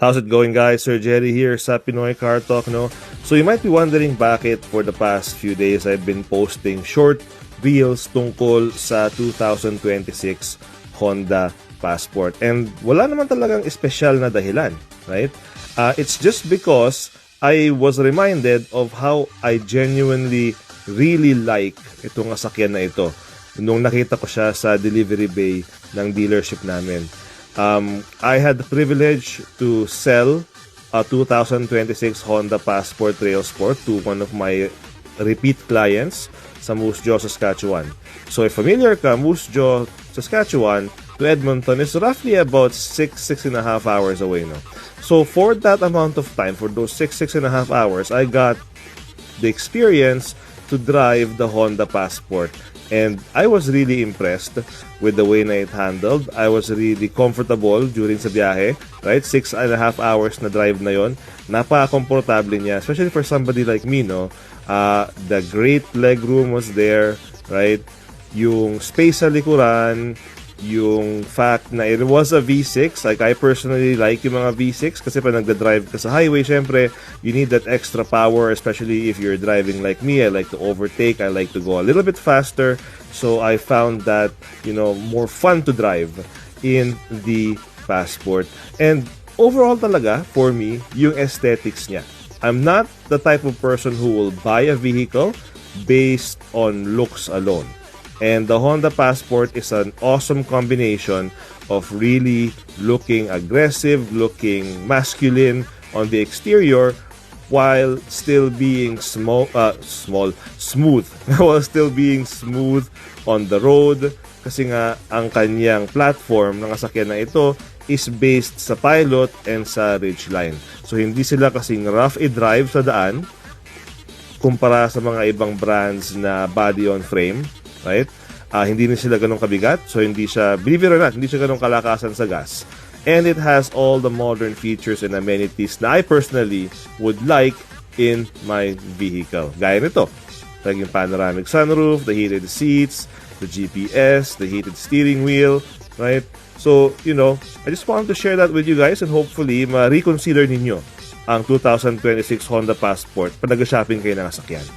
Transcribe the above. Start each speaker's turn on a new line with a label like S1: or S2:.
S1: How's it going, guys? Sir Jerry here sa Pinoy Car Talk, no? So you might be wondering bakit for the past few days I've been posting short reels tungkol sa 2026 Honda Passport. And wala naman talagang espesyal na dahilan, right? It's just because I was reminded of how I genuinely really like itong sasakyan na ito nung nakita ko siya sa delivery bay ng dealership namin. I had the privilege to sell a 2026 Honda Passport Trail Sport to one of my repeat clients sa Moose Jaw, Saskatchewan. So if familiar ka, Moose Jaw, Saskatchewan to Edmonton is roughly about 6.5 hours away, no? So for that amount of time, for those 6.5 hours, I got the experience to drive the Honda Passport. And I was really impressed with the way na it handled. I was really comfortable during sa biyahe, right? 6.5 hours na drive na yon. Napaka-komportable niya, especially for somebody like me, no? The great leg room was there, right? Yung space sa likuran, yung fact na it was a V6, like I personally like yung mga V6 kasi pag nagda-drive ka sa highway, syempre, you need that extra power, especially if you're driving like me. I like to overtake, I like to go a little bit faster, so I found that, more fun to drive in the Passport. And overall talaga, for me, yung aesthetics niya. I'm not the type of person who will buy a vehicle based on looks alone. And the Honda Passport is an awesome combination of really looking aggressive, looking masculine on the exterior, while still being smooth, while still being smooth on the road. Kasi nga, ang kanyang platform ng sasakyan na ito is based sa Pilot and sa Ridgeline. So, hindi sila kasing rough i-drive sa daan kumpara sa mga ibang brands na body on frame. Right? Hindi na sila ganun kabigat. So, hindi siya, believe it or not, hindi siya ganun kalakasan sa gas. And it has all the modern features and amenities na I personally would like in my vehicle. Gaya nito. Yung panoramic sunroof, the heated seats, the GPS, the heated steering wheel, right? So, I just wanted to share that with you guys and hopefully ma-reconsider ninyo ang 2026 Honda Passport pag nag-shopping kayo ng sasakyan.